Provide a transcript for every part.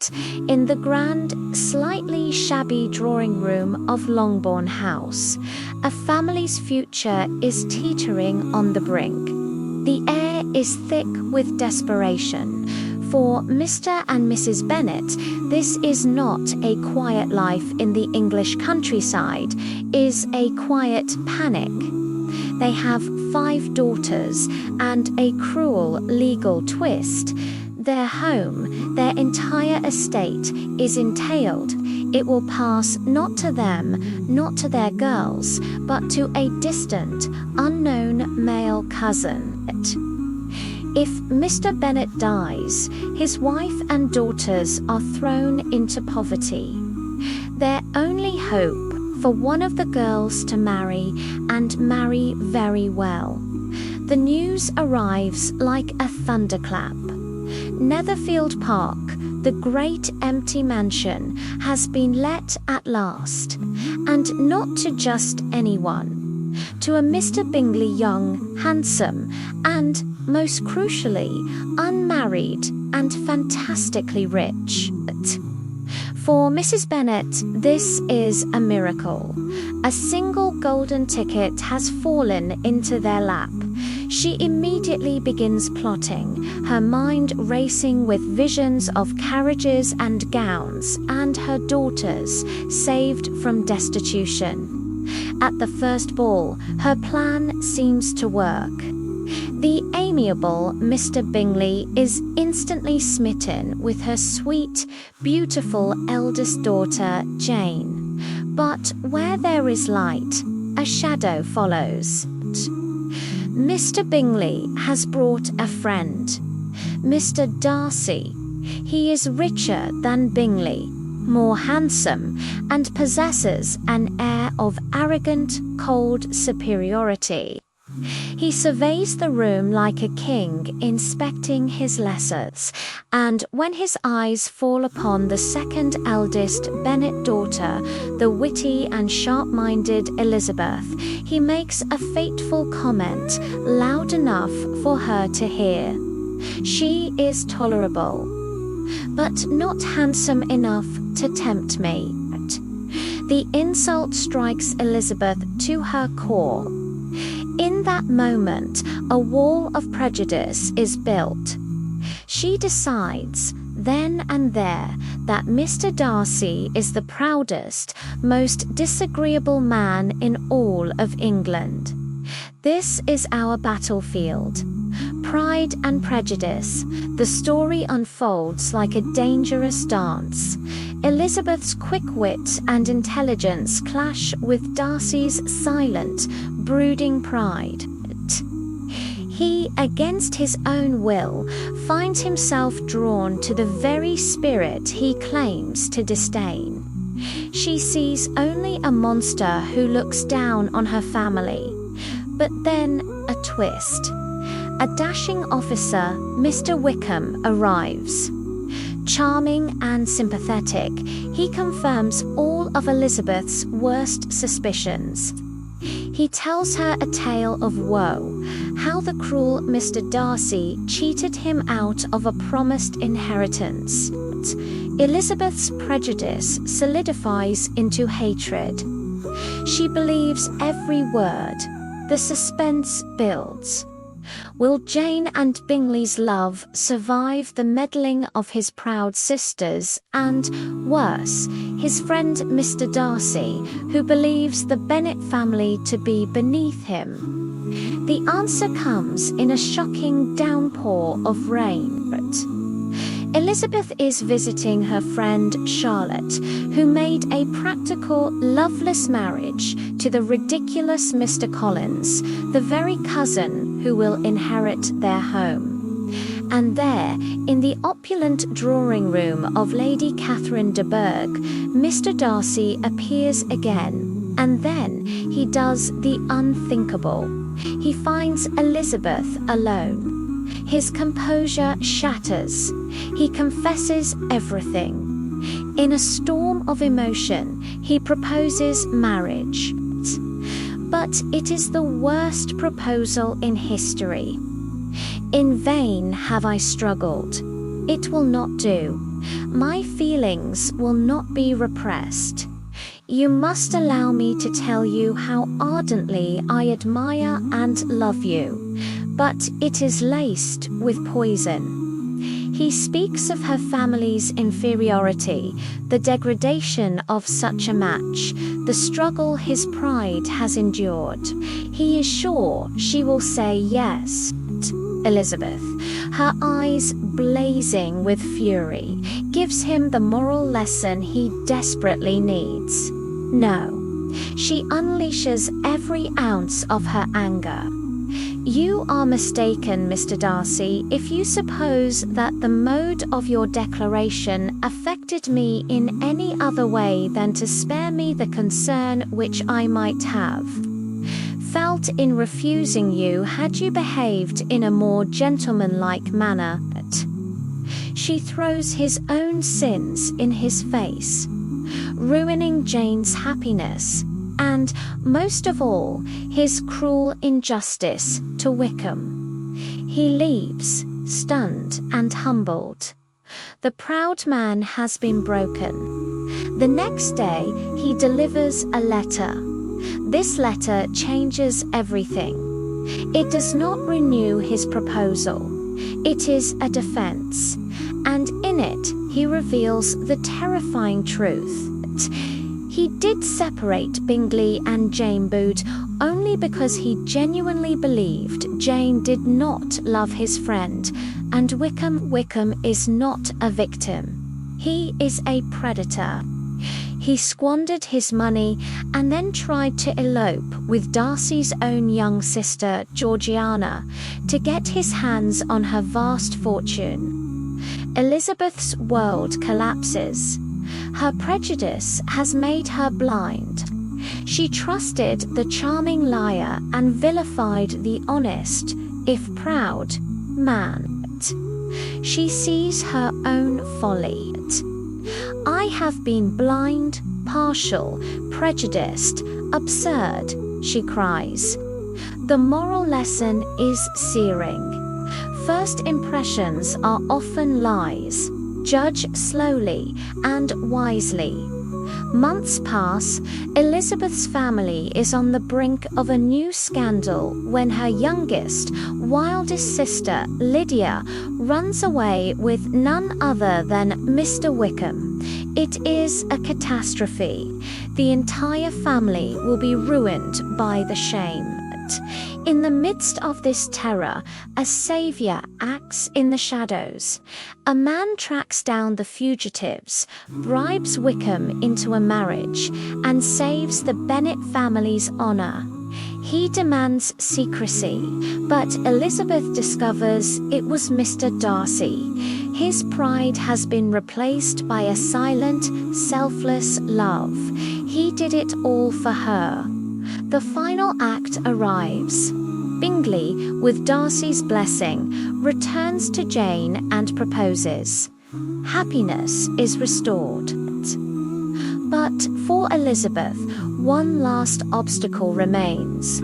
Bennet in the grand, slightly shabby drawing room of Longbourn House. A family's future is teetering on the brink. The air is thick with desperation. For Mr. and Mrs. Bennet, this is not a quiet life in the English countryside, is a quiet panic. They have 5 daughters and a cruel legal twist. Their home, their entire estate, is entailed. It will pass not to them, not to their girls, but to a distant, unknown male cousin. If Mr. Bennet dies, his wife and daughters are thrown into poverty. Their only hope for one of the girls to marry, and marry very well. The news arrives like a thunderclap. Netherfield Park, the great empty mansion, has been let at last, and not to just anyone. To a Mr. Bingley, young, handsome, and, most crucially, unmarried and fantastically rich. For Mrs. Bennet, this is a miracle. A single golden ticket has fallen into their lap. She immediately begins plotting, her mind racing with visions of carriages and gowns, and her daughters saved from destitution. At the first ball, her plan seems to work. The amiable Mr. Bingley is instantly smitten with her sweet, beautiful eldest daughter, Jane. But where there is light, a shadow follows. Mr. Bingley has brought a friend, Mr. Darcy. He is richer than Bingley, more handsome, and possesses an air of arrogant, cold superiority. He surveys the room like a king inspecting his lessers, and when his eyes fall upon the second eldest Bennet daughter, the witty and sharp-minded Elizabeth, he makes a fateful comment loud enough for her to hear. She is tolerable, but not handsome enough to tempt me. The insult strikes Elizabeth to her core. In that moment, a wall of prejudice is built. She decides, then and there, that Mr. Darcy is the proudest, most disagreeable man in all of England. This is our battlefield. Pride and Prejudice. The story unfolds like a dangerous dance. Elizabeth's quick wit and intelligence clash with Darcy's silent, brooding pride. He, against his own will, finds himself drawn to the very spirit he claims to disdain. She sees only a monster who looks down on her family. But then, a twist. A dashing officer, Mr. Wickham, arrives. Charming and sympathetic, he confirms all of Elizabeth's worst suspicions. He tells her a tale of woe, how the cruel Mr. Darcy cheated him out of a promised inheritance. Elizabeth's prejudice solidifies into hatred. She believes every word. The suspense builds. Will Jane and Bingley's love survive the meddling of his proud sisters and, worse, his friend Mr. Darcy, who believes the Bennet family to be beneath him? The answer comes in a shocking downpour of rain. Elizabeth is visiting her friend Charlotte, who made a practical, loveless marriage to the ridiculous Mr. Collins, the very cousin who will inherit their home. And there, in the opulent drawing room of Lady Catherine de Bourgh, Mr. Darcy appears again, and then he does the unthinkable. He finds Elizabeth alone. His composure shatters. He confesses everything. In a storm of emotion, he proposes marriage. But it is the worst proposal in history. In vain have I struggled. It will not do. My feelings will not be repressed. You must allow me to tell you how ardently I admire and love you, but it is laced with poison. He speaks of her family's inferiority, the degradation of such a match, the struggle his pride has endured. He is sure she will say yes. Elizabeth, her eyes blazing with fury, gives him the moral lesson he desperately needs. No. She unleashes every ounce of her anger. You are mistaken, Mr. Darcy, if you suppose that the mode of your declaration affected me in any other way than to spare me the concern which I might have felt in refusing you had you behaved in a more gentlemanlike manner. She throws his own sins in his face, ruining Jane's happiness, and, most of all, his cruel injustice to Wickham. He leaves, stunned and humbled. The proud man has been broken. The next day, he delivers a letter. This letter changes everything. It does not renew his proposal. It is a defense, and in it, he reveals the terrifying truth. He did separate Bingley and Jane Boot only because he genuinely believed Jane did not love his friend, and Wickham is not a victim. He is a predator. He squandered his money and then tried to elope with Darcy's own young sister, Georgiana, to get his hands on her vast fortune. Elizabeth's world collapses. Her prejudice has made her blind. She trusted the charming liar and vilified the honest, if proud, man. She sees her own folly. I have been blind, partial, prejudiced, absurd, she cries. The moral lesson is searing. First impressions are often lies. Judge slowly and wisely. Months pass. Elizabeth's family is on the brink of a new scandal when her youngest, wildest sister, Lydia, runs away with none other than Mr. Wickham. It is a catastrophe. The entire family will be ruined by the shame. In the midst of this terror, a savior acts in the shadows. A man tracks down the fugitives, bribes Wickham into a marriage, and saves the Bennet family's honor. He demands secrecy, but Elizabeth discovers it was Mr. Darcy. His pride has been replaced by a silent, selfless love. He did it all for her. The final act arrives. Bingley, with Darcy's blessing, returns to Jane and proposes. Happiness is restored. But for Elizabeth, one last obstacle remains.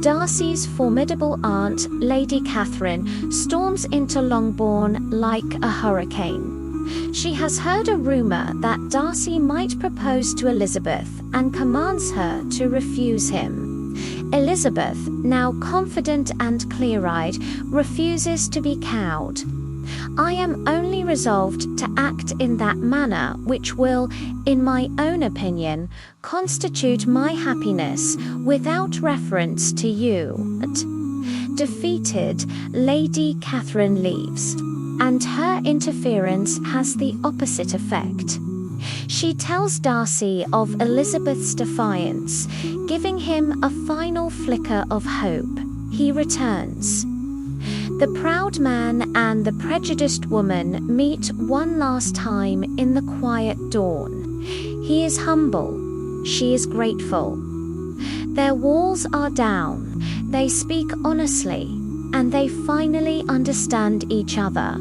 Darcy's formidable aunt, Lady Catherine, storms into Longbourn like a hurricane. She has heard a rumour that Darcy might propose to Elizabeth and commands her to refuse him. Elizabeth, now confident and clear-eyed, refuses to be cowed. I am only resolved to act in that manner which will, in my own opinion, constitute my happiness without reference to you. Defeated, Lady Catherine leaves, and her interference has the opposite effect. She tells Darcy of Elizabeth's defiance, giving him a final flicker of hope. He returns. The proud man and the prejudiced woman meet one last time in the quiet dawn. He is humble, she is grateful. Their walls are down, they speak honestly, and they finally understand each other.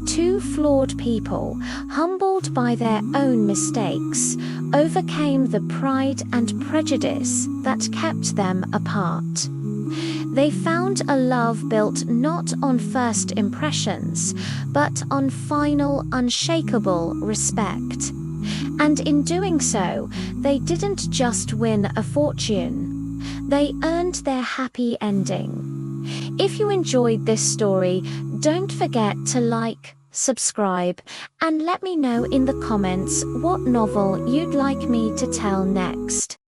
Two flawed people, humbled by their own mistakes, overcame the pride and prejudice that kept them apart. They found a love built not on first impressions, but on final, unshakable respect. And in doing so, they didn't just win a fortune, they earned their happy ending. If you enjoyed this story, don't forget to like, subscribe, and let me know in the comments what novel you'd like me to tell next.